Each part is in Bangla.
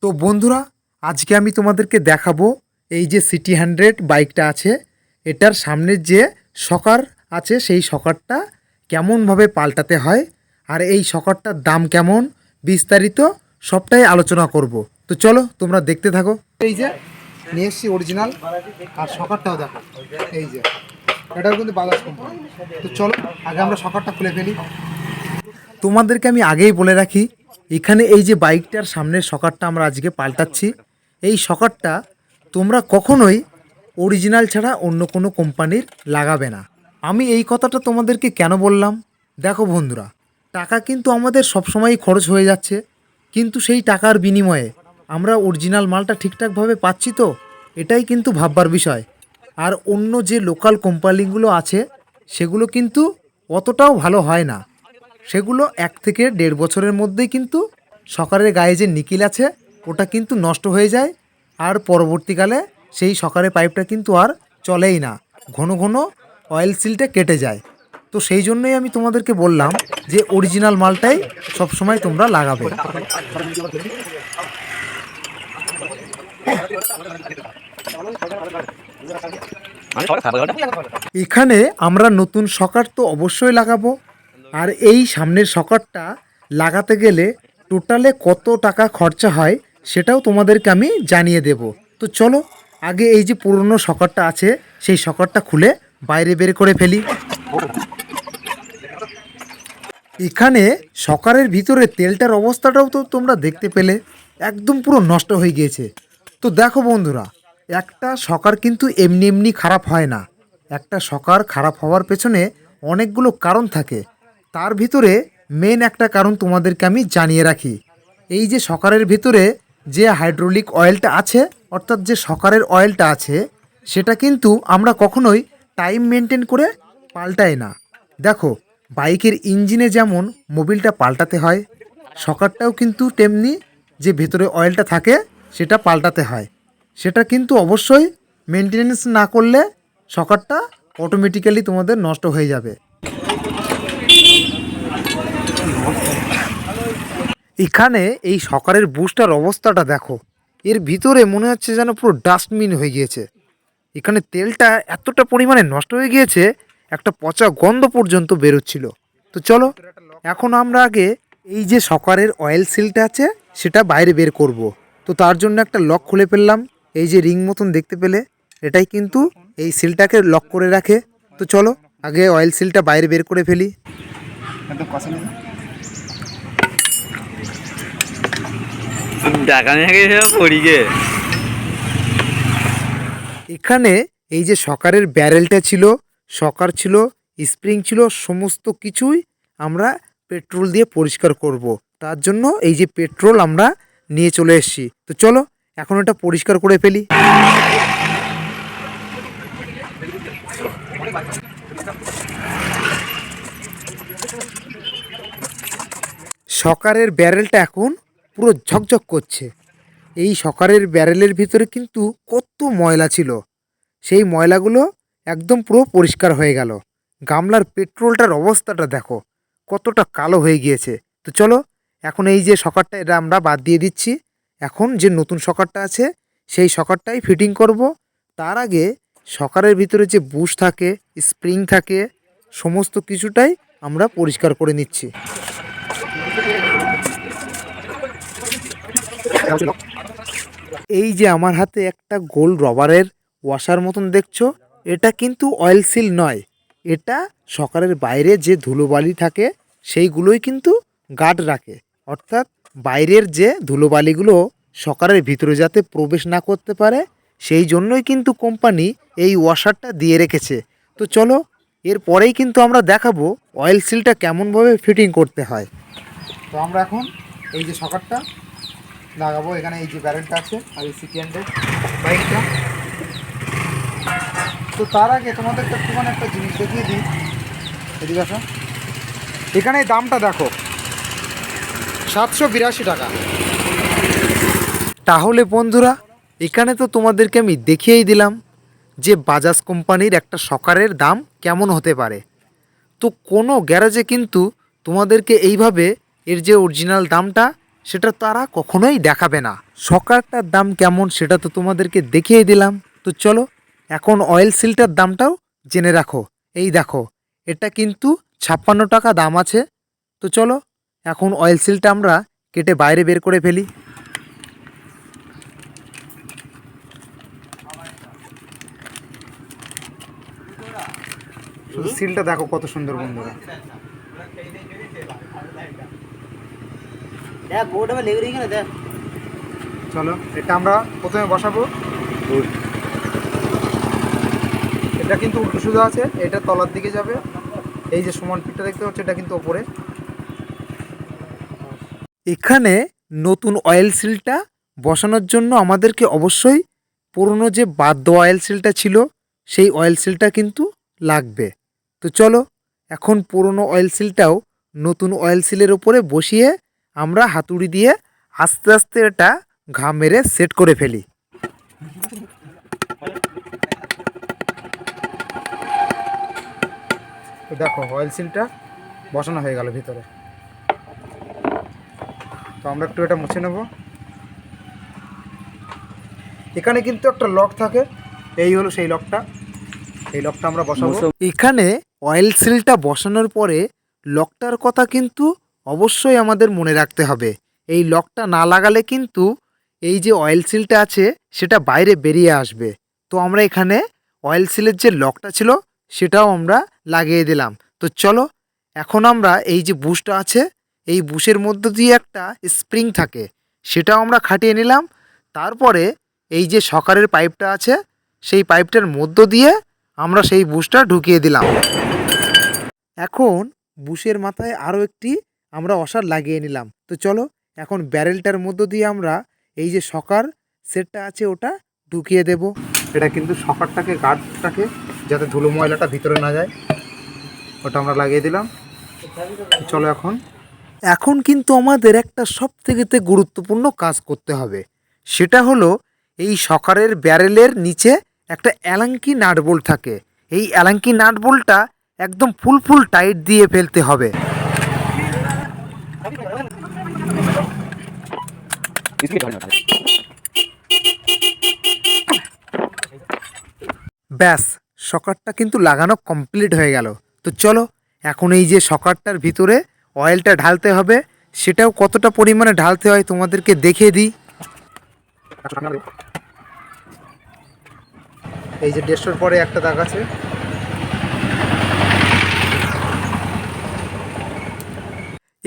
তো বন্ধুরা, আজকে আমি তোমাদেরকে দেখাবো এই যে সিটি 100 বাইকটা আছে, এটার সামনের যে শকার আছে সেই শকারটা কেমনভাবে পাল্টাতে হয় আর এই শকারটার দাম কেমন, বিস্তারিত সবটাই আলোচনা করব। তো চলো তোমরা দেখতে থাকো। এই যে নিয়ে এসছি অরিজিনাল, আর শকারটাও দেখো, এই যে এটাও কিন্তু বাজাজ কোম্পানি। তো চলো আগে আমরা শকারটা খুলে ফেলি। তোমাদেরকে আমি আগেই বলে রাখি, এখানে এই যে বাইকটার সামনের শকারটা আমরা আজকে পাল্টাচ্ছি, এই শকারটা তোমরা কখনোই অরিজিনাল ছাড়া অন্য কোনো কোম্পানির লাগাবে না। আমি এই কথাটা তোমাদেরকে কেন বললাম, দেখো বন্ধুরা, টাকা কিন্তু আমাদের সবসময়ই খরচ হয়ে যাচ্ছে, কিন্তু সেই টাকার বিনিময়ে আমরা অরিজিনাল মালটা ঠিকঠাকভাবে পাচ্ছি তো, এটাই কিন্তু ভাববার বিষয়। আর অন্য যে লোকাল কোম্পানিগুলো আছে সেগুলো কিন্তু অতটাও ভালো হয় না, সেগুলো 1 থেকে 1.5 বছরের মধ্যেই কিন্তু শকারের গায়ে যে নিকিল আছে ওটা কিন্তু নষ্ট হয়ে যায়, আর পরবর্তীকালে সেই শকারের পাইপটা কিন্তু আর চলেই না, ঘন ঘন অয়েল সিলটা কেটে যায়। তো সেই জন্যই আমি তোমাদেরকে বললাম যে অরিজিনাল মালটাই সবসময় তোমরা লাগাবে। এখানে আমরা নতুন শকার তো অবশ্যই লাগাবো, আর এই সামনের শকারটা লাগাতে গেলে টোটালে কত টাকা খরচা হয় সেটাও তোমাদেরকে আমি জানিয়ে দেব। তো চলো আগে এই যে পুরনো শকারটা আছে সেই শকারটা খুলে বাইরে বের করে ফেলি। এখানে শকারের ভিতরে তেলটার অবস্থাটাও তো তোমরা দেখতে পেলে, একদম পুরো নষ্ট হয়ে গিয়েছে। তো দেখো বন্ধুরা, একটা শকার কিন্তু এমনি এমনি খারাপ হয় না, একটা শকার খারাপ হওয়ার পেছনে অনেকগুলো কারণ থাকে। তার ভিতরে মেন একটা কারণ তোমাদেরকে আমি জানিয়ে রাখি, এই যে শকারের ভিতরে যে হাইড্রোলিক অয়েলটা আছে, অর্থাৎ যে শকারের অয়েলটা আছে সেটা কিন্তু আমরা কখনোই টাইম মেনটেন করে পাল্টাই না। দেখো, বাইকের ইঞ্জিনে যেমন মোবিলটা পাল্টাতে হয়, শকারটাও কিন্তু তেমনি যে ভেতরে অয়েলটা থাকে সেটা পাল্টাতে হয়। সেটা কিন্তু অবশ্যই মেনটেনেন্স না করলে শকারটা অটোমেটিক্যালি তোমাদের নষ্ট হয়ে যাবে। এখানে এই শকারের বুস্টার অবস্থাটা দেখো, এর ভিতরে মনে হচ্ছে যেন পুরো ডাস্টবিন হয়ে গিয়েছে। এখানে তেলটা এতটা পরিমাণে নষ্ট হয়ে গিয়েছে, একটা পচা গন্ধ পর্যন্ত বেরোচ্ছিল। তো চলো এখন আমরা আগে এই যে শকারের অয়েল সিলটা আছে সেটা বাইরে বের করব। তো তার জন্য একটা লক খুলে ফেললাম, এই যে রিং মতন দেখতে পেলে, এটাই কিন্তু এই সিলটাকে লক করে রাখে। তো চলো আগে অয়েল সিলটা বাইরে বের করে ফেলি। এখানে এই যে শকারের ব্যারেলটা ছিল, শকার ছিল, স্প্রিং ছিল, সমস্ত কিছুই আমরা পেট্রোল দিয়ে পরিষ্কার করব। তার জন্য এই যে পেট্রোল আমরা নিয়ে চলে এসেছি। তো চলো এখন এটা পরিষ্কার করে ফেলি। শকারের ব্যারেলটা এখন পুরো ঝকঝক করছে। এই শকারের ব্যারেলের ভিতরে কিন্তু কত ময়লা ছিল, সেই ময়লাগুলো একদম পুরো পরিষ্কার হয়ে গেল। গামলার পেট্রোলটার অবস্থাটা দেখো কতটা কালো হয়ে গিয়েছে। তো চলো এখন এই যে শকারটা এটা আমরা বাদ দিয়ে দিচ্ছি, এখন যে নতুন শকারটা আছে সেই শকারটাই ফিটিং করব। তার আগে শকারের ভিতরে যে বুশ থাকে, স্প্রিং থাকে, সমস্ত কিছুটাই আমরা পরিষ্কার করে নিচ্ছি। এই যে আমার হাতে একটা গোল রবারের ওয়াশার মতন দেখছো, এটা কিন্তু অয়েল সিল নয়, এটা শকারের বাইরে যে ধুলোবালি থাকে সেইগুলোই কিন্তু গার্ড রাখে, অর্থাৎ বাইরের যে ধুলোবালিগুলো শকারের ভিতরে যাতে প্রবেশ না করতে পারে, সেই জন্যই কিন্তু কোম্পানি এই ওয়াশারটা দিয়ে রেখেছে। তো চলো এরপরেই কিন্তু আমরা দেখাবো অয়েল সিলটা কেমনভাবে ফিটিং করতে হয়। তো আমরা এখন এই যে শকারটা লাগাবো, এখানে এই যে ব্যারেলটা আছে আর এই সিটি 100 বাইকটা। তো তার আগে তোমাদের একটুখানি একটা জিনিস দেখিয়ে দিই, এদিকে আসো। এখানে দামটা দেখো, 782 টাকা। তাহলে বন্ধুরা, এখানে তো তোমাদেরকে আমি দেখিয়েই দিলাম যে বাজাজ কোম্পানির একটা শকারের দাম কেমন হতে পারে। তো কোনো গ্যারেজে কিন্তু তোমাদেরকে এইভাবে এর যে অরিজিনাল দামটা সেটা তারা কখনোই দেখাবে না। সকারটার দাম কেমন সেটা তো তোমাদেরকে দেখিয়ে দিলাম। তো চলো এখন অয়েল সিলটার দামটাও জেনে রাখো। এই দেখো, এটা কিন্তু 56 টাকা দাম আছে। তো চলো এখন অয়েল সিলটা আমরা কেটে বাইরে বের করে ফেলি। শুধু সিলটা দেখো কত সুন্দর বন্ধুরা। চলো এটা আমরা প্রথমে বসাবো। এটা কিন্তু উল্টো সোজা আছে, এটা তলার দিকে যাবে। এই যে সমান পিঠটা দেখতে পাচ্ছ, এটা কিন্তু ওপরে। এখানে নতুন অয়েল সিলটা বসানোর জন্য আমাদেরকে অবশ্যই পুরনো যে বাদ্য অয়েল সিলটা ছিল সেই অয়েল সিলটা কিন্তু লাগবে। তো চলো এখন পুরনো অয়েল সিলটাও নতুন অয়েল সিলের উপরে বসিয়ে আমরা হাতুড়ি দিয়ে আস্তে আস্তে এটা ঘা মেরে সেট করে ফেলি। তো দেখো অয়েল সিলটা বসানো হয়ে গেল ভিতরে। তো আমরা একটু এটা মুছে নেব। এখানে কিন্তু একটা লক থাকে, এই হলো সেই লকটা। এই লকটা আমরা বসাবো। এখানে অয়েল সিলটা বসানোর পরে লকটার কথা কিন্তু অবশ্যই আমাদের মনে রাখতে হবে। এই লকটা না লাগালে কিন্তু এই যে অয়েল সিলটা আছে সেটা বাইরে বেরিয়ে আসবে। তো আমরা এখানে অয়েল সিলের যে লকটা ছিল সেটাও আমরা লাগিয়ে দিলাম। তো চলো এখন আমরা এই যে বুশটা আছে এই বুশের মধ্য দিয়ে একটা স্প্রিং থাকে সেটাও আমরা খাটিয়ে নিলাম। তারপরে এই যে সকারের পাইপটা আছে সেই পাইপটার মধ্য দিয়ে আমরা সেই বুশটা ঢুকিয়ে দিলাম। এখন বুশের মাথায় আরও একটি আমরা অসার লাগিয়ে নিলাম। তো চলো এখন ব্যারেলটার মধ্য দিয়ে আমরা এই যে সকার সেটটা আছে ওটা ঢুকিয়ে দেব। এটা কিন্তু সকারটাকে গার্ডটাকে যাতে ধুলো ময়লাটা ভিতরে না যায় ওটা আমরা লাগিয়ে দিলাম। চলো এখন কিন্তু আমাদের একটা সবথেকে গুরুত্বপূর্ণ কাজ করতে হবে। সেটা হলো এই সকারের ব্যারেলের নিচে একটা অ্যালাঙ্কি নাট বোল্ট থাকে। এই অ্যালাঙ্কি নাট বোল্টটা একদম ফুল টাইট দিয়ে ফেলতে হবে। ব্যাস সকারটা কিন্তু লাগানো কমপ্লিট হয়ে গেল। তো চলো এখন এই যে সকারটার ভিতরে অয়েলটা ঢালতে হবে সেটাও কতটা পরিমাণে ঢালতে হয় তোমাদেরকে দেখিয়ে দিই। এই যে 150 পরে একটা দাগ আছে।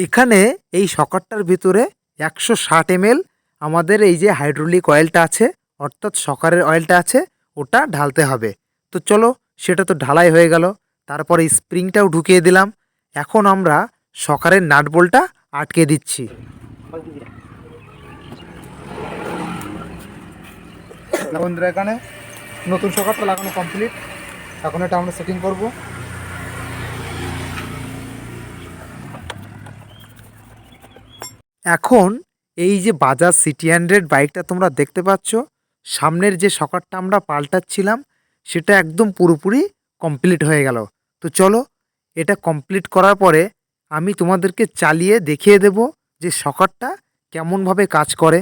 এখানে এই সকারটার ভিতরে 160 ml আমাদের এই যে হাইড্রোলিক অয়েলটা আছে অর্থাৎ সকারের অয়েলটা আছে ওটা ঢালতে হবে। তো চলো সেটা তো ঢালাই হয়ে গেল। তারপরে স্প্রিংটাও ঢুকিয়ে দিলাম। এখন আমরা সকারের নাট বোল্টটা আটকে দিচ্ছি। বন্ধুরা এখানে নতুন সকারটা লাগানো কমপ্লিট। এখন এটা আমরা সেটিং করব। এখন এই যে বাজাজ সিটি 100 বাইকটা তোমরা দেখতে পাচ্ছ, সামনের যে সকারটা আমরা পাল্টাচ্ছিলাম সেটা একদম পুরোপুরি কমপ্লিট হয়ে গেল। তো চলো এটা কমপ্লিট করার পরে আমি তোমাদেরকে চালিয়ে দেখিয়ে দেব যে সকারটা কেমনভাবে কাজ করে।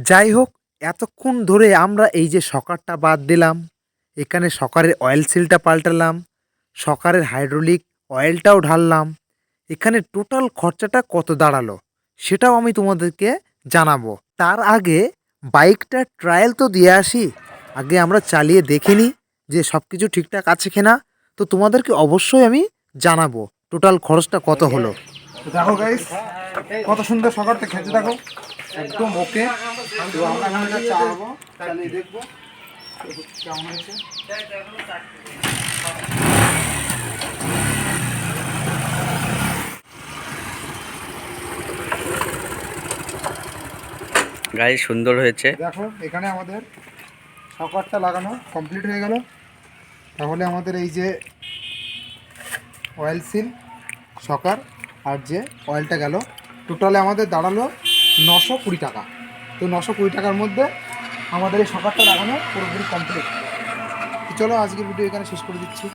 যাই হোক এতক্ষণ ধরে আমরা এই যে সকারটা বাদ দিলাম, এখানে সকারের অয়েল সিলটা পাল্টালাম, সকারের হাইড্রোলিক অয়েলটাও ঢাললাম, এখানে টোটাল খরচাটা কত দাঁড়ালো সেটাও আমি তোমাদেরকে জানাবো। তার আগে বাইকটা ট্রায়াল তো দিয়ে আসি, আগে আমরা চালিয়ে দেখে নিই যে সব কিছু ঠিকঠাক আছে কিনা। তো তোমাদেরকে অবশ্যই আমি জানাবো টোটাল খরচটা কত হলো। দেখো গাইস কত সুন্দর সকারটা খেতে দেখো একদম ওকে। তো আমরা এখন এটা চালাবো, চালিয়ে দেখবো কেমন হয়েছে। গাড়ি সুন্দর হয়েছে। দেখো এখানে আমাদের সকারটা লাগানো কমপ্লিট হয়ে গেল। তাহলে আমাদের এই যে অয়েল সিল সকার আর যে অয়েলটা গেল টোটালে আমাদের দাঁড়ালো 920 টাকা। তো 920 টাকার মধ্যে আমাদের এই সকারটা লাগানো পুরোপুরি কমপ্লিট। চলো আজকে ভিডিও এখানে শেষ করে দিচ্ছি।